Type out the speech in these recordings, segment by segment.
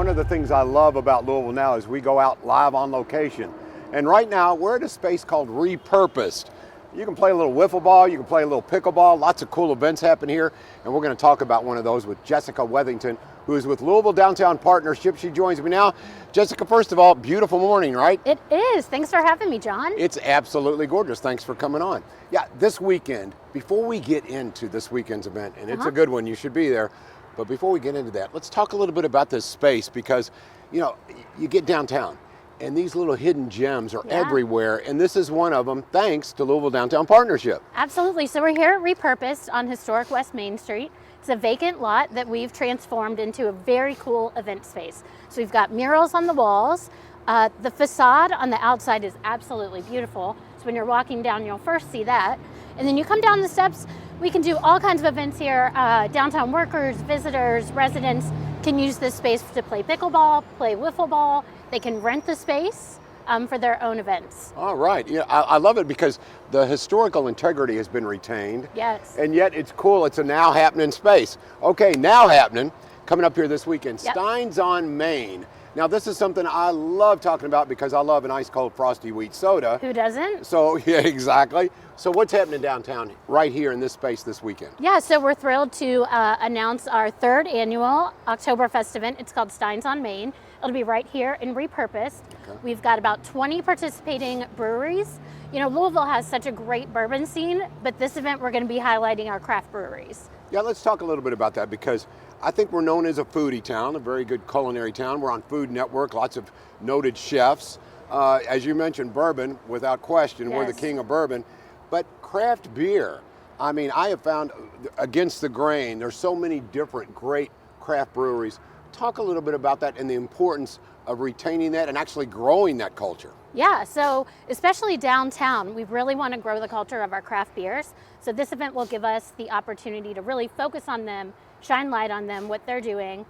of the things I love about Louisville Now is we go out live on location. And right now, we're at a space called RePurposed. You can play a little wiffle ball, you can play a little pickleball, lots of cool events happen here. And we're going to talk about one of those with Jessica Wethington, who is with Louisville Downtown Partnership. She joins me now. Jessica, first of all, beautiful morning, right? It is. Thanks for having me, John. It's absolutely gorgeous. Thanks for coming on. Yeah, this weekend, before we get into this weekend's event, and it's a good one, you should be there. But before we get into that, let's talk a little bit about this space because, you know, you get downtown and these little hidden gems are everywhere. And this is one of them, thanks to Louisville Downtown Partnership. Absolutely. So we're here at RePurposed on historic West Main Street. It's a vacant lot that we've transformed into a very cool event space. So we've got murals on the walls. The facade on the outside is absolutely beautiful. So when you're walking down, you'll first see that. And then you come down the steps, we can do all kinds of events here. Downtown workers, visitors, residents can use this space to play pickleball, play wiffle ball. They can rent the space for their own events. All right. Yeah, I love it because the historical integrity has been retained. Yes. And yet it's cool. It's a now happening space. Okay, now happening. Coming up here this weekend, Stein's on Main. Now this is something I love talking about because I love an ice cold frosty wheat soda. Who doesn't? So yeah, exactly. So what's happening downtown right here in this space this weekend? Yeah, so we're thrilled to announce our third annual Oktoberfest event. It's called Stein's on Main. It'll be right here in RePurposed. Okay. We've got about 20 participating breweries. You know, Louisville has such a great bourbon scene, but this event we're going to be highlighting our craft breweries. Yeah, let's talk a little bit about that because I think we're known as a foodie town, a very good culinary town. We're on Food Network, lots of noted chefs. As you mentioned, bourbon, without question, we're the king of bourbon. But craft beer, I mean, I have found against the grain, there's so many different great craft breweries. Talk a little bit about that and the importance of retaining that and actually growing that culture. Yeah, so especially downtown, we really want to grow the culture of our craft beers. So this event will give us the opportunity to really focus on them, shine light on them, what they're doing.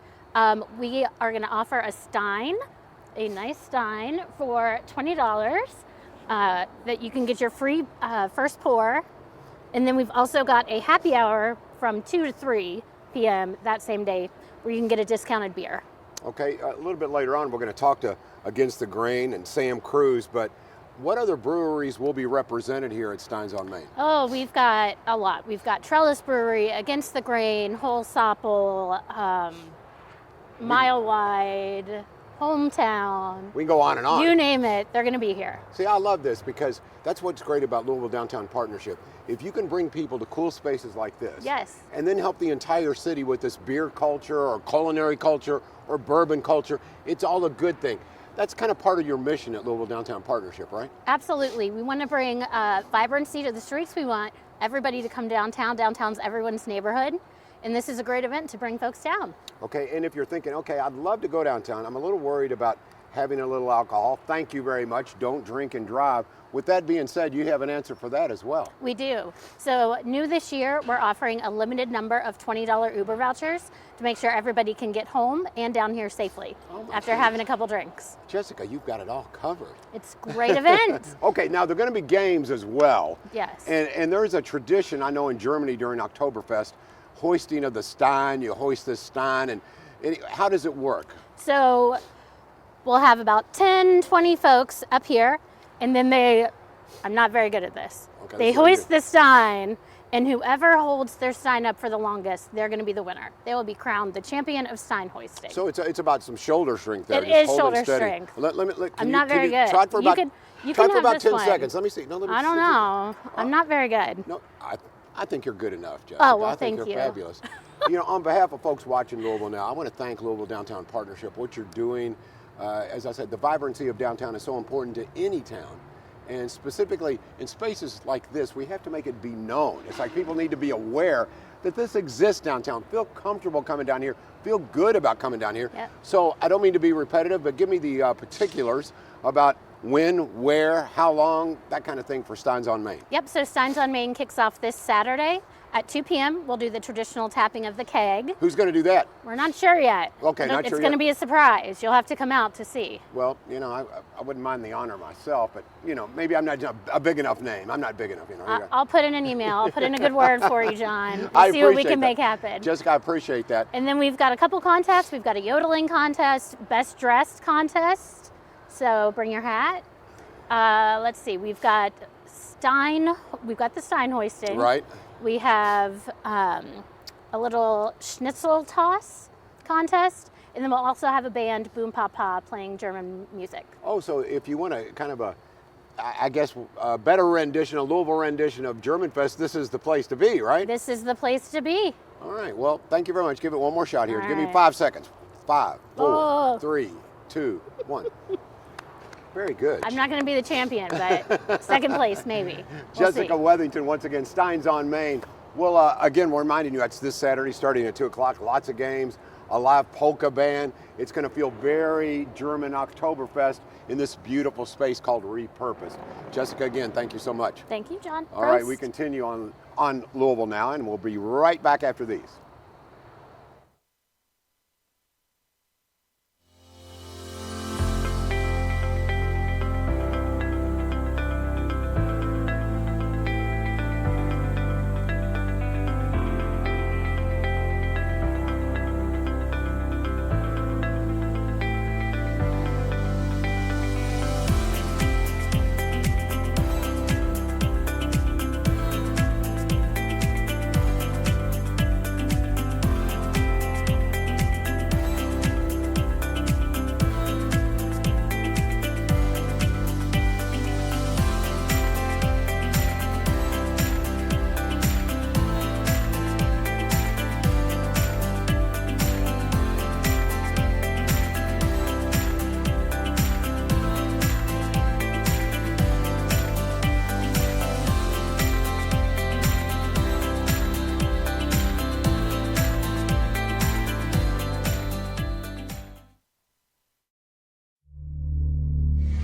We are going to offer a Stein, a nice Stein for $20 that you can get your free first pour. And then we've also got a happy hour from 2 to 3 p.m. that same day where you can get a discounted beer. Okay, a little bit later on, we're going to talk to Against the Grain and Sam Cruz, but what other breweries will be represented here at Stein's on Main? Oh, we've got a lot. We've got Trellis Brewery, Against the Grain, Whole Sopple, Mile Wide, Hometown. We can go on and on. You name it, they're going to be here. See, I love this because that's what's great about Louisville Downtown Partnership. If you can bring people to cool spaces like this, and then help the entire city with this beer culture or culinary culture or bourbon culture, it's all a good thing. That's kind of part of your mission at Louisville Downtown Partnership, right? Absolutely. We want to bring vibrancy to the streets. We want everybody to come downtown. Downtown's everyone's neighborhood. And this is a great event to bring folks down. Okay, and if you're thinking, okay, I'd love to go downtown, I'm a little worried about having a little alcohol. Thank you very much. Don't drink and drive. With that being said, you have an answer for that as well. We do. So new this year, we're offering a limited number of $20 Uber vouchers to make sure everybody can get home and down here safely after having a couple drinks. Jessica, you've got it all covered. It's a great event. Okay, now there are going to be games as well. Yes. And there's a tradition, I know in Germany during Oktoberfest, hoisting of the Stein, you hoist this Stein, and how does it work? So we'll have about 10, 20 folks up here, and then I'm not very good at this. Okay, they hoist the Stein, and whoever holds their Stein up for the longest, they're going to be the winner. They will be crowned the champion of Stein hoisting. So it's about some shoulder strength there. It is shoulder strength. I'm not very good. Try it for about, you can for about 10 one. seconds. Let me see. No, let me I don't know. I'm not very good. No, I think you're good enough, Jessica. Oh, well, I think thank you're you. Fabulous. You know, on behalf of folks watching Louisville Now, I want to thank Louisville Downtown Partnership. What you're doing, as I said, the vibrancy of downtown is so important to any town. And specifically in spaces like this, we have to make it be known. It's like people need to be aware that this exists downtown. Feel comfortable coming down here. Feel good about coming down here. Yep. So I don't mean to be repetitive, but give me the particulars about when, where, how long, that kind of thing for Stein's on Main. Yep, so Stein's on Main kicks off this Saturday At 2 p.m., we'll do the traditional tapping of the keg. Who's going to do that? We're not sure yet. Okay, not sure It's going to yet. be a surprise. You'll have to come out to see. Well, you know, I wouldn't mind the honor myself, but, you know, maybe I'm not a big enough name. I'm not big enough, you know. I'll put in an email. I'll put in a good word for you, John. I We'll see what we appreciate can that. make happen. Jessica, I appreciate that. And then we've got a couple contests. We've got a yodeling contest, best dressed contest. So bring your hat. Let's see. We've got the Stein hoisting. Right. We have a little schnitzel toss contest, and then we'll also have a band, Boom Papa, playing German music. Oh, so if you want a kind of a better rendition, a Louisville rendition of German Fest, this is the place to be, right? This is the place to be. All right. Well, thank you very much. Give it one more shot here. All Give me right. 5 seconds. 5, 4, Oh. 3, 2, 1. Very good. I'm not going to be the champion, but second place maybe. We'll Jessica see. Wethington, once again, Steins on Main. Well, again, we're reminding you, it's this Saturday starting at 2 o'clock. Lots of games, a live polka band. It's going to feel very German Oktoberfest in this beautiful space called RePurposed. Jessica, again, thank you so much. Thank you, John. All right, we continue on Louisville Now, and we'll be right back after these.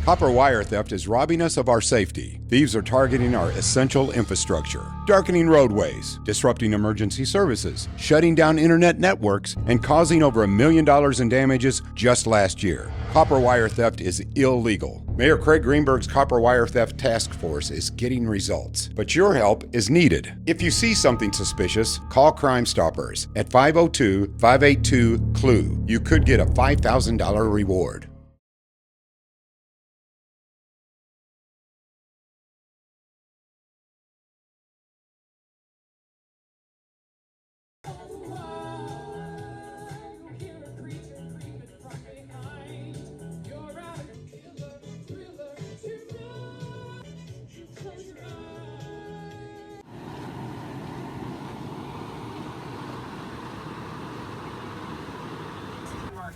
Copper wire theft is robbing us of our safety. Thieves are targeting our essential infrastructure, darkening roadways, disrupting emergency services, shutting down internet networks, and causing over $1 million in damages just last year. Copper wire theft is illegal. Mayor Craig Greenberg's Copper Wire Theft Task Force is getting results, but your help is needed. If you see something suspicious, call Crime Stoppers at 502-582-CLUE. You could get a $5,000 reward.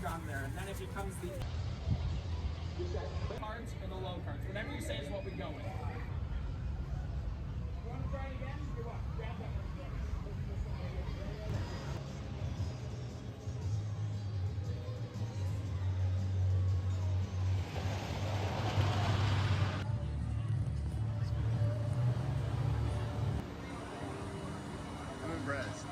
On there, and then it becomes the cards or the low cards. Whatever you say is what we go with. You want to try it again? You want? Grab that one. I'm impressed.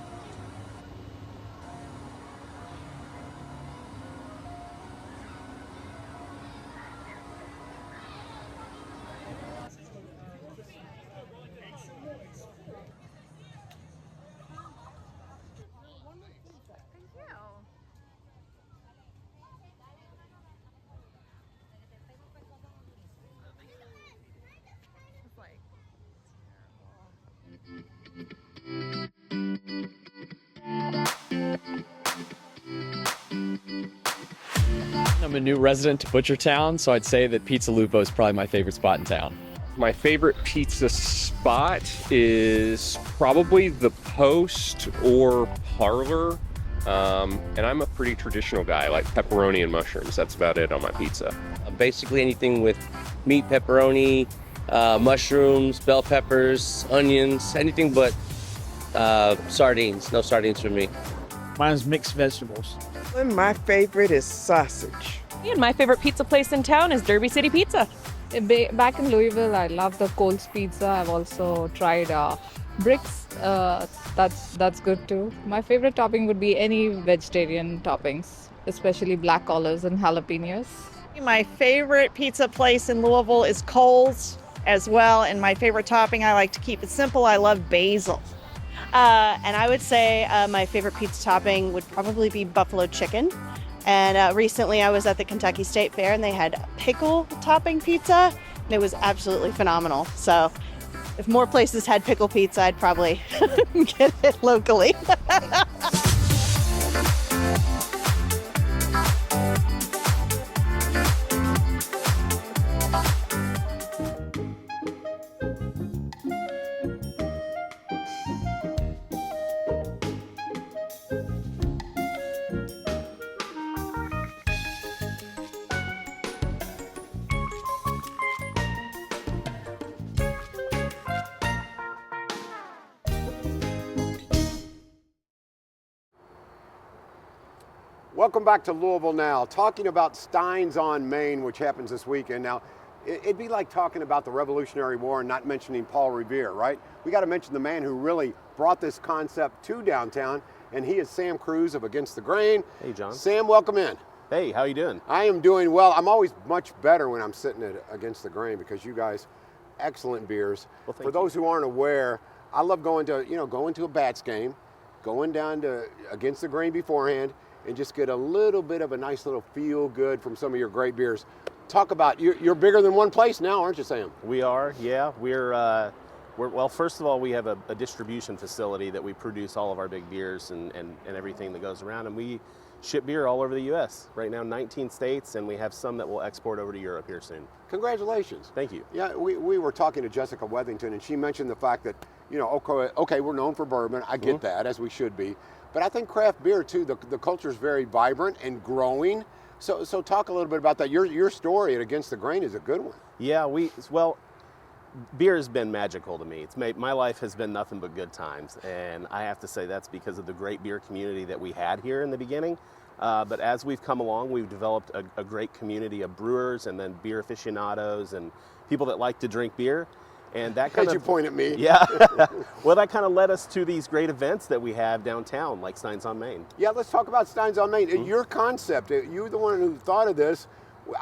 I'm a new resident to Butchertown, so I'd say that Pizza Lupo is probably my favorite spot in town. My favorite pizza spot is probably the Post or Parlor. And I'm a pretty traditional guy. I like pepperoni and mushrooms. That's about it on my pizza. Basically anything with meat, pepperoni, mushrooms, bell peppers, onions, anything but sardines. No sardines for me. Mine's mixed vegetables. And my favorite is sausage. And my favorite pizza place in town is Derby City Pizza. Back in Louisville, I love the Cole's Pizza. I've also tried Bricks, that's good too. My favorite topping would be any vegetarian toppings, especially black olives and jalapenos. My favorite pizza place in Louisville is Cole's as well, and my favorite topping, I like to keep it simple. I love basil. And I would say my favorite pizza topping would probably be buffalo chicken. And recently I was at the Kentucky State Fair and they had pickle topping pizza. And it was absolutely phenomenal. So if more places had pickle pizza, I'd probably get it locally. Welcome back to Louisville Now, talking about Steins on Main, which happens this weekend. Now, it'd be like talking about the Revolutionary War and not mentioning Paul Revere, right? We got to mention the man who really brought this concept to downtown, and he is Sam Cruz of Against the Grain. Hey, John. Sam, welcome in. Hey, how you doing? I am doing well. I'm always much better when I'm sitting at Against the Grain because you guys, excellent beers. Well, thank For those who aren't aware, I love going to a Bats game, going down to Against the Grain beforehand, and just get a little bit of a nice little feel good from some of your great beers. Talk about, you're bigger than one place now, aren't you, Sam? We are, yeah. We're well, first of all, we have a distribution facility that we produce all of our big beers and everything that goes around, and we ship beer all over the U.S. Right now, 19 states, and we have some that will export over to Europe here soon. Congratulations. Thank you. Yeah, we were talking to Jessica Wethington, and she mentioned the fact that, okay, we're known for bourbon. I get that, as we should be. But I think craft beer, too, the culture is very vibrant and growing. So talk a little bit about that. Your story at Against the Grain is a good one. Yeah, well, beer has been magical to me. My life has been nothing but good times, and I have to say that's because of the great beer community that we had here in the beginning. But as we've come along, we've developed a great community of brewers and then beer aficionados and people that like to drink beer. And that kind of, you point at me. Yeah. Well, that kind of led us to these great events that we have downtown, like Steins on Main. Yeah, let's talk about Steins on Main. Your concept, you're the one who thought of this.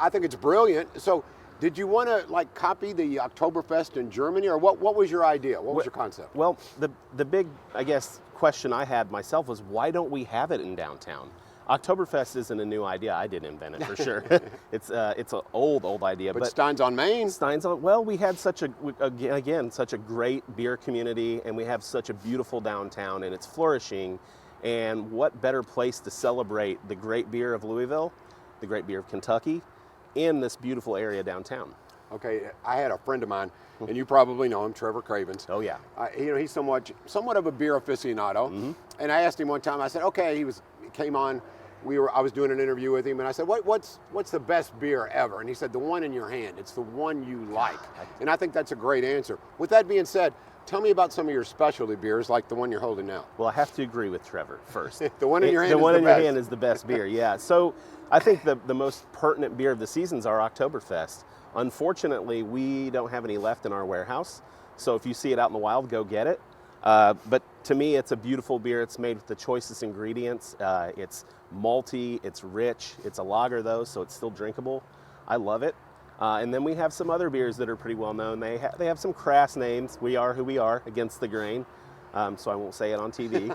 I think it's brilliant. So did you want to copy the Oktoberfest in Germany, or what was your idea? What was your concept? Well, the big, I guess, question I had myself was, why don't we have it in downtown? Oktoberfest isn't a new idea. I didn't invent it for sure. It's an old idea. But Steins on Main. Well, we had such a great beer community, and we have such a beautiful downtown, and it's flourishing. And what better place to celebrate the great beer of Louisville, the great beer of Kentucky, in this beautiful area downtown? Okay, I had a friend of mine, and you probably know him, Trevor Cravens. Oh yeah. He's somewhat of a beer aficionado. And I asked him one time. I said, okay, he came on. I was doing an interview with him, and I said, what's the best beer ever? And he said, the one in your hand. It's the one you like. And I think that's a great answer. With that being said, tell me about some of your specialty beers, like the one you're holding now. Well, I have to agree with Trevor first. The one in your hand. The one in your hand is the best beer. Yeah. So I think the most pertinent beer of the season is our Oktoberfest. Unfortunately, we don't have any left in our warehouse. So if you see it out in the wild, go get it. But to me, it's a beautiful beer. It's made with the choicest ingredients. It's malty, it's rich. It's a lager though, so it's still drinkable. I love it. And then we have some other beers that are pretty well known. They have some crass names. We are who we are, Against the Grain. So I won't say it on TV.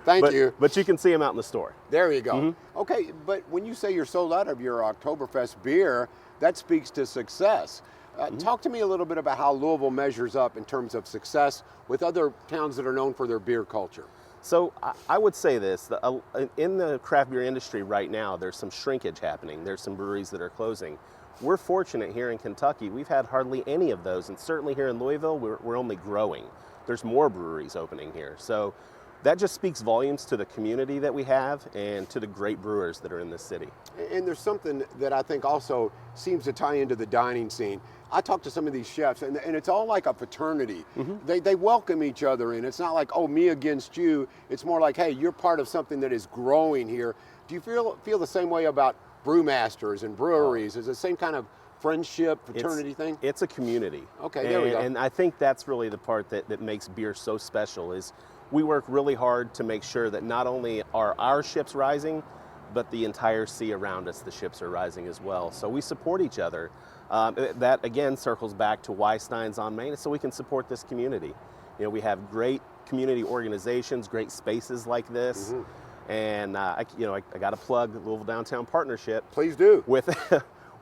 Thank you. But you can see them out in the store. There you go. Okay, but when you say you're sold out of your Oktoberfest beer, that speaks to success. Talk to me a little bit about how Louisville measures up in terms of success with other towns that are known for their beer culture. So I would say this, in the craft beer industry right now, there's some shrinkage happening. There's some breweries that are closing. We're fortunate here in Kentucky. We've had hardly any of those, and certainly here in Louisville, we're only growing. There's more breweries opening here. So that just speaks volumes to the community that we have and to the great brewers that are in this city. And there's something that I think also seems to tie into the dining scene. I talk to some of these chefs, and it's all like a fraternity. They welcome each other in. It's not like, oh, me against you. It's more like, hey, you're part of something that is growing here. Do you feel the same way about brewmasters and breweries? Is it the same kind of friendship, fraternity thing? It's a community. Okay, there we go. And I think that's really the part that makes beer so special is we work really hard to make sure that not only are our ships rising, but the entire sea around us, the ships are rising as well. So we support each other. That again circles back to why Steins on Main, so we can support this community. You know, we have great community organizations, great spaces like this. And I got to plug the Louisville Downtown Partnership. Please do.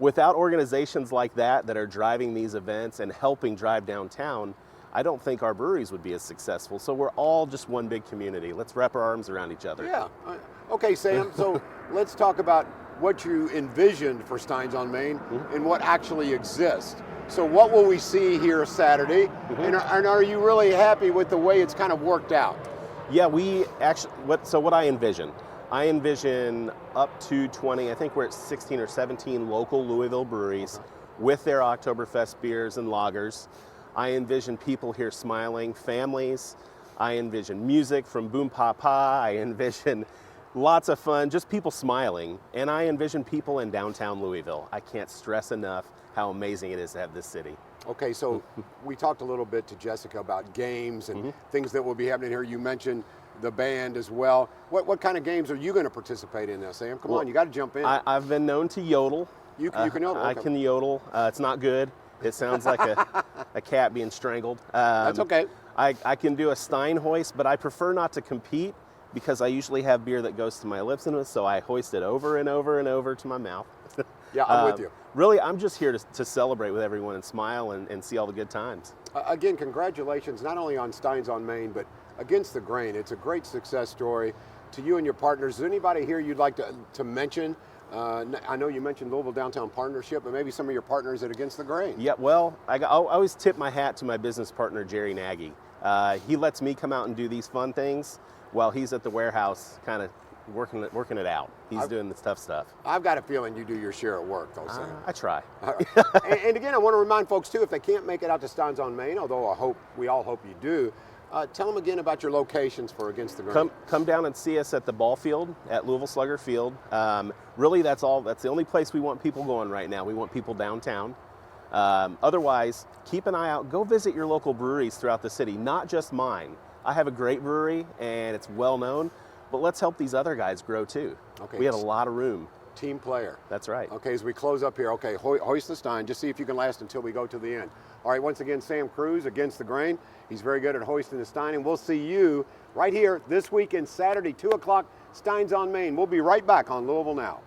Without organizations like that are driving these events and helping drive downtown, I don't think our breweries would be as successful. So we're all just one big community. Let's wrap our arms around each other. Yeah. Okay, Sam. So let's talk about what you envisioned for Steins on Main and what actually exists. So what will we see here Saturday? And are you really happy with the way it's kind of worked out? Yeah, we actually, what I envision up to 20, I think we're at 16 or 17 local Louisville breweries with their Oktoberfest beers and lagers. I envision people here smiling, families. I envision music from Boom Papa. I envision lots of fun, just people smiling. And I envision people in downtown Louisville. I can't stress enough how amazing it is to have this city. Okay, so we talked a little bit to Jessica about games and things that will be happening here. You mentioned the band as well. What kind of games are you going to participate in now, Sam? Come on, you got to jump in. I've been known to yodel. You can yodel? Okay. I can yodel. It's not good. It sounds like a cat being strangled. That's okay. I can do a Stein hoist, but I prefer not to compete because I usually have beer that goes to my lips, and so I hoist it over and over and over to my mouth. Yeah, I'm with you. Really, I'm just here to celebrate with everyone and smile and see all the good times. Again, congratulations not only on Steins on Main, but Against the Grain. It's a great success story to you and your partners. Is there anybody here you'd like to mention? I know you mentioned Louisville Downtown Partnership, but maybe some of your partners at Against the Grain. Yeah, well, I always tip my hat to my business partner, Jerry Nagy. He lets me come out and do these fun things while he's at the warehouse kind of working it out. He's doing the tough stuff. I've got a feeling you do your share of work, though, Sam. I try. And again, I want to remind folks, too, if they can't make it out to Steins on Main, although we all hope you do, tell them again about your locations for Against the Grain. Come down and see us at the ball field at Louisville Slugger Field. Really, that's the only place we want people going right now. We want people downtown. Otherwise, keep an eye out. Go visit your local breweries throughout the city, not just mine. I have a great brewery, and it's well known, but let's help these other guys grow too. Okay. We have a lot of room. Team player. That's right. Okay, as we close up here, okay, hoist the Stein. Just see if you can last until we go to the end. All right, once again, Sam Cruz, Against the Grain. He's very good at hoisting the Stein, and we'll see you right here this weekend, Saturday, 2 o'clock, Steins on Main. We'll be right back on Louisville Now.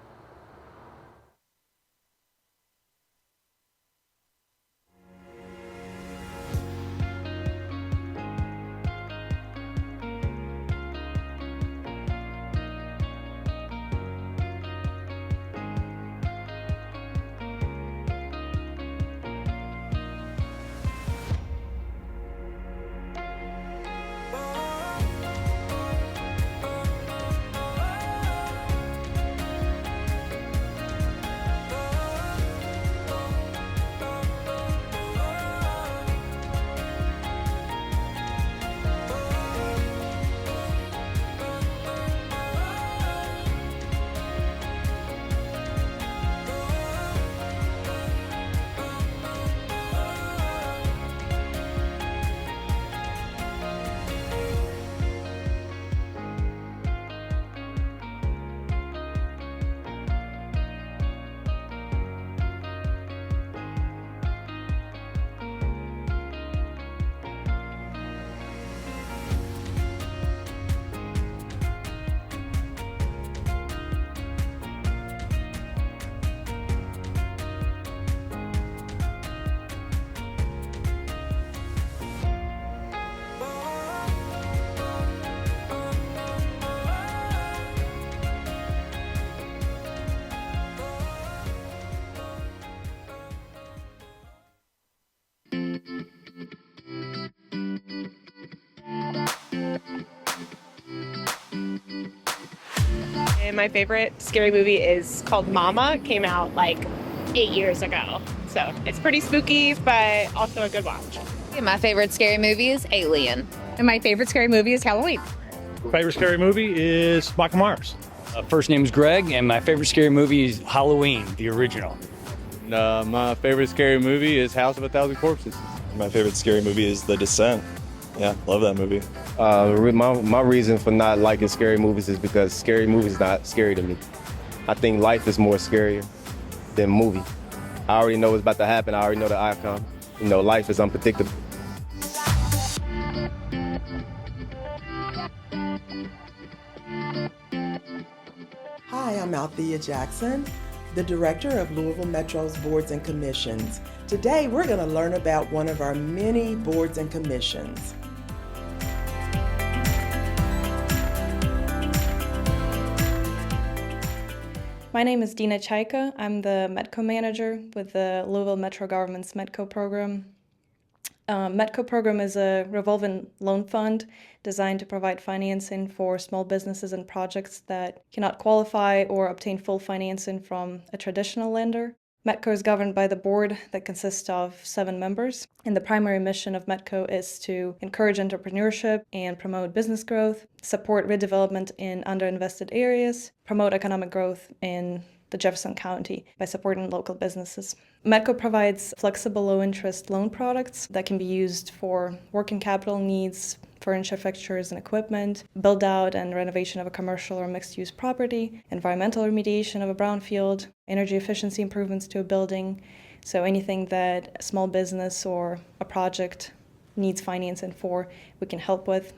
And my favorite scary movie is called Mama. It came out like 8 years ago. So it's pretty spooky, but also a good watch. My favorite scary movie is Alien. And my favorite scary movie is Halloween. Favorite scary movie is Michael Myers. First name's Greg, and my favorite scary movie is Halloween, the original. My favorite scary movie is House of a Thousand Corpses. My favorite scary movie is The Descent. Yeah, love that movie. My reason for not liking scary movies is because scary movies not scary to me. I think life is more scarier than movie. I already know what's about to happen. I already know the outcome. You know, life is unpredictable. Hi, I'm Althea Jackson, the director of Louisville Metro's Boards and Commissions. Today, we're going to learn about one of our many boards and commissions. My name is Dina Chaika. I'm the Metco manager with the Louisville Metro Government's Metco program. Metco program is a revolving loan fund designed to provide financing for small businesses and projects that cannot qualify or obtain full financing from a traditional lender. Metco is governed by the board that consists of 7 members, and the primary mission of Metco is to encourage entrepreneurship and promote business growth, support redevelopment in underinvested areas, promote economic growth in the Jefferson County by supporting local businesses. Metco provides flexible low-interest loan products that can be used for working capital needs, furniture, fixtures, and equipment, build-out and renovation of a commercial or mixed-use property, environmental remediation of a brownfield, energy efficiency improvements to a building. So anything that a small business or a project needs financing for, we can help with.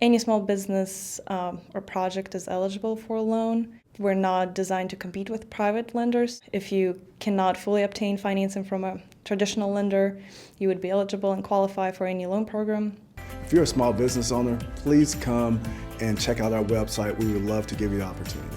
Any small business or project is eligible for a loan. We're not designed to compete with private lenders. If you cannot fully obtain financing from a traditional lender, you would be eligible and qualify for any loan program. If you're a small business owner, please come and check out our website. We would love to give you the opportunity.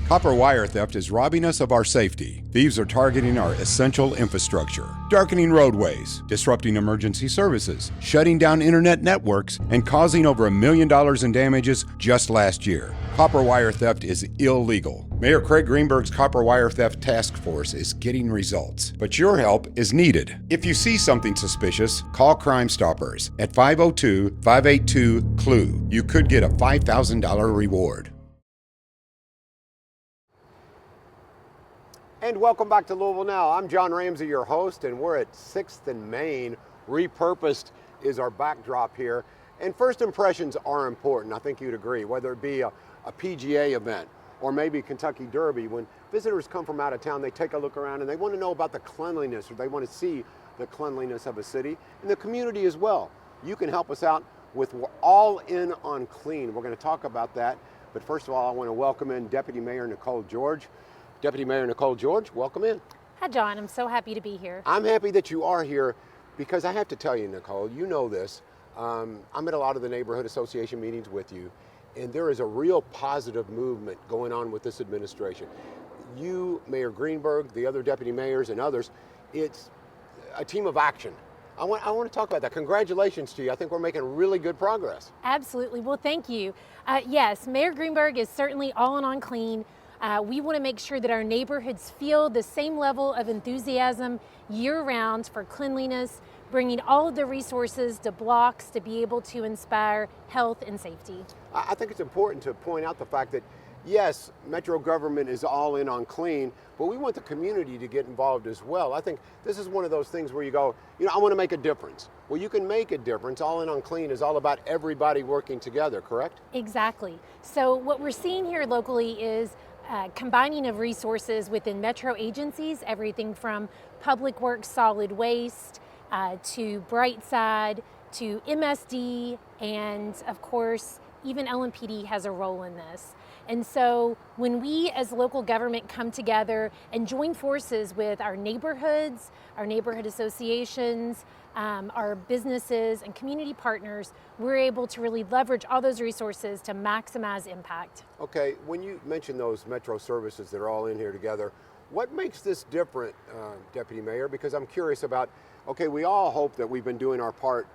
Copper wire theft is robbing us of our safety. Thieves are targeting our essential infrastructure, darkening roadways, disrupting emergency services, shutting down internet networks, and causing over $1 million in damages just last year. Copper wire theft is illegal. Mayor Craig Greenberg's Copper Wire Theft Task Force is getting results, but your help is needed. If you see something suspicious, call Crime Stoppers at 502-582-CLUE. You could get a $5,000 reward. And welcome back to Louisville Now. I'm John Ramsey, your host, and we're at 6th and Main. RePurposed is our backdrop here. And first impressions are important, I think you'd agree, whether it be a PGA event or maybe Kentucky Derby. When visitors come from out of town, they take a look around and they want to know about the cleanliness, or they want to see the cleanliness of a city and the community as well. You can help us out with All In on Clean. We're going to talk about that. But first of all, I want to welcome in Deputy Mayor Nicole George. Deputy Mayor Nicole George, welcome in. Hi, John. I'm so happy to be here. I'm happy that you are here because I have to tell you, Nicole, you know this. I'm at a lot of the neighborhood association meetings with you, and there is a real positive movement going on with this administration. You, Mayor Greenberg, the other deputy mayors, and others, it's a team of action. I want to talk about that. Congratulations to you. I think we're making really good progress. Absolutely. Well, thank you. Yes, Mayor Greenberg is certainly all in on clean. We want to make sure that our neighborhoods feel the same level of enthusiasm year-round for cleanliness, bringing all of the resources to blocks to be able to inspire health and safety. I think it's important to point out the fact that, yes, Metro government is all in on clean, but we want the community to get involved as well. I think this is one of those things where you go, I want to make a difference. Well, you can make a difference. All in on clean is all about everybody working together, correct? Exactly. So what we're seeing here locally is combining of resources within Metro agencies, everything from Public Works Solid Waste to Brightside to MSD, and of course, even LMPD has a role in this. And so when we as local government come together and join forces with our neighborhoods, our neighborhood associations, our businesses and community partners, we're able to really leverage all those resources to maximize impact. Okay, when you mention those Metro services that are all in here together, what makes this different, Deputy Mayor? Because I'm curious about, okay, we all hope that we've been doing our part,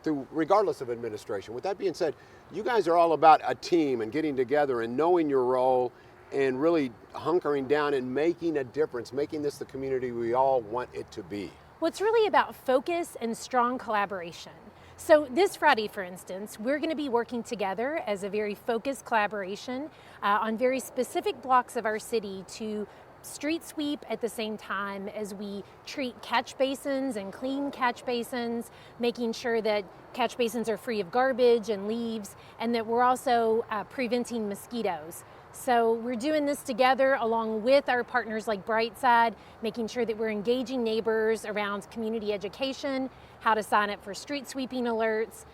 through regardless of administration. With that being said, you guys are all about a team and getting together and knowing your role and really hunkering down and making a difference, making this the community we all want it to be. Well, it's really about focus and strong collaboration. So this Friday, for instance, we're going to be working together as a very focused collaboration on very specific blocks of our city to street sweep at the same time as we treat catch basins and clean catch basins, making sure that catch basins are free of garbage and leaves, and that we're also preventing mosquitoes. So we're doing this together along with our partners like Brightside, making sure that we're engaging neighbors around community education, how to sign up for street sweeping alerts,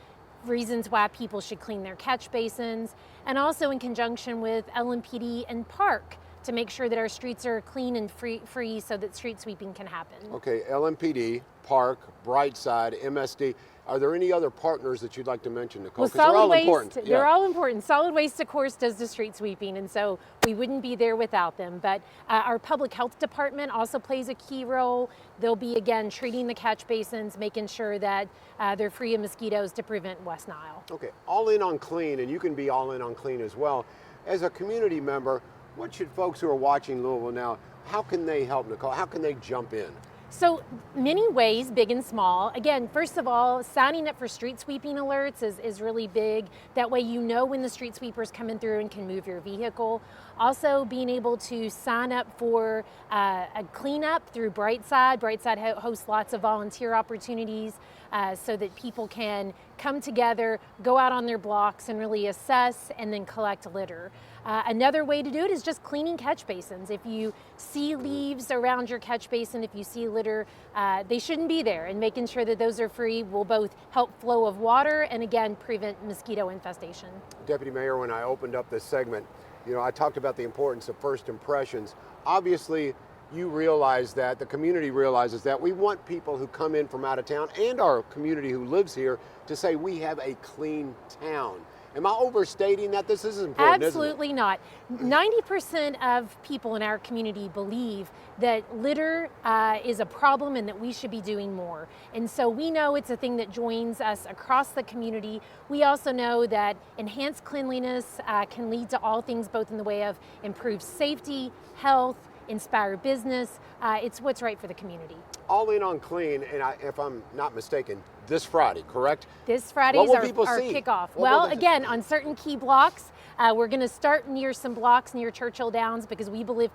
reasons why people should clean their catch basins, and also in conjunction with LMPD and Park to make sure that our streets are clean and free so that street sweeping can happen. Okay, LMPD, Park, Brightside, MSD. Are there any other partners that you'd like to mention, Nicole? Well, Because they're all waste, important. They're all important. Solid Waste, of course, does the street sweeping, and so we wouldn't be there without them. But our public health department also plays a key role. They'll be, again, treating the catch basins, making sure that they're free of mosquitoes to prevent West Nile. Okay, all in on clean, and you can be all in on clean as well. As a community member, what should folks who are watching Louisville Now, how can they help, Nicole? How can they jump in? So many ways, big and small. Again, first of all, signing up for street sweeping alerts is really big. That way you know when the street sweeper's coming through and can move your vehicle. Also being able to sign up for a cleanup through Brightside. Brightside hosts lots of volunteer opportunities so that people can come together, go out on their blocks and really assess and then collect litter. Another way to do it is just cleaning catch basins. If you see leaves around your catch basin, if you see litter, they shouldn't be there, and making sure that those are free will both help flow of water and again prevent mosquito infestation. Deputy Mayor, when I opened up this segment, I talked about the importance of first impressions. Obviously, you realize that, the community realizes that we want people who come in from out of town and our community who lives here to say we have a clean town. Am I overstating that? This is important, Absolutely not. 90% of people in our community believe that litter is a problem and that we should be doing more. And so we know it's a thing that joins us across the community. We also know that enhanced cleanliness can lead to all things, both in the way of improved safety, health, inspire business. It's what's right for the community. All in on clean, and if I'm not mistaken, this Friday, correct? This Friday is our see? kickoff. Well, again, on certain key blocks, we're going to start near some blocks near Churchill Downs because we believe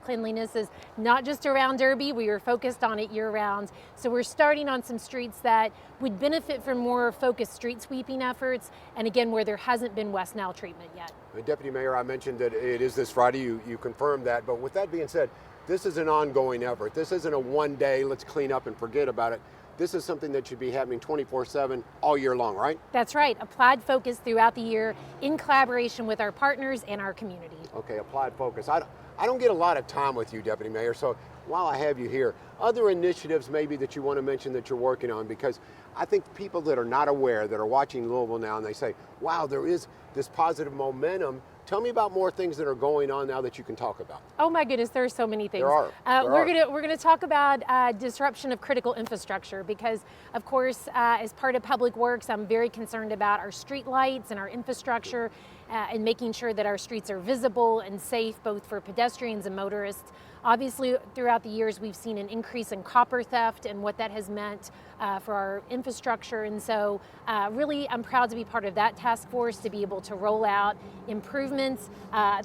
cleanliness is not just around Derby. We are focused on it year-round. So we're starting on some streets that would benefit from more focused street sweeping efforts, and again, where there hasn't been West Nile treatment yet. Deputy Mayor, I mentioned that it is this Friday. You confirmed that. But with that being said, this is an ongoing effort. This isn't a one day, let's clean up and forget about it. This is something that should be happening 24/7 all year long, right? That's right. Applied focus throughout the year in collaboration with our partners and our community. Okay, applied focus. I don't get a lot of time with you, Deputy Mayor, so while I have you here, other initiatives maybe that you want to mention that you're working on, because I think people that are not aware, that are watching Louisville Now, and they say, wow, there is this positive momentum. Tell me about more things that are going on now that you can talk about. Oh my goodness, there are so many things. There are. We're gonna talk about disruption of critical infrastructure because, of course, as part of Public Works, I'm very concerned about our street lights and our infrastructure and making sure that our streets are visible and safe both for pedestrians and motorists. Obviously, throughout the years, we've seen an increase in copper theft and what that has meant for our infrastructure. And so really, I'm proud to be part of that task force to be able to roll out improvements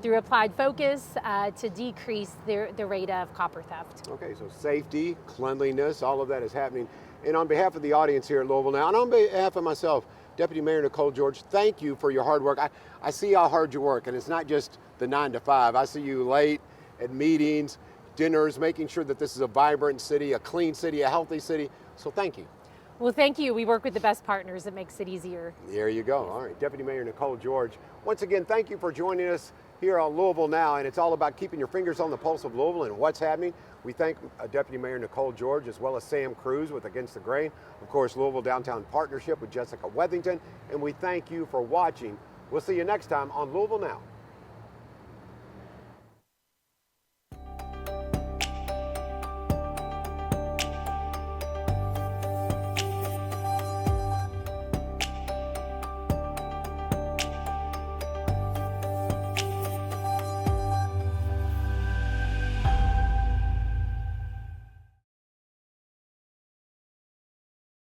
through applied focus to decrease the rate of copper theft. Okay, so safety, cleanliness, all of that is happening. And on behalf of the audience here at Louisville Now, and on behalf of myself, Deputy Mayor Nicole George, thank you for your hard work. I see how hard you work, and it's not just the 9 to 5. I see you late at meetings, dinners, making sure that this is a vibrant city, a clean city, a healthy city. So thank you. Well, thank you. We work with the best partners. It makes it easier. There you go. All right, Deputy Mayor Nicole George. Once again, thank you for joining us here on Louisville Now, and it's all about keeping your fingers on the pulse of Louisville and what's happening. We thank Deputy Mayor Nicole George as well as Sam Cruz with Against the Grain. Of course, Louisville Downtown Partnership with Jessica Wethington, and we thank you for watching. We'll see you next time on Louisville Now.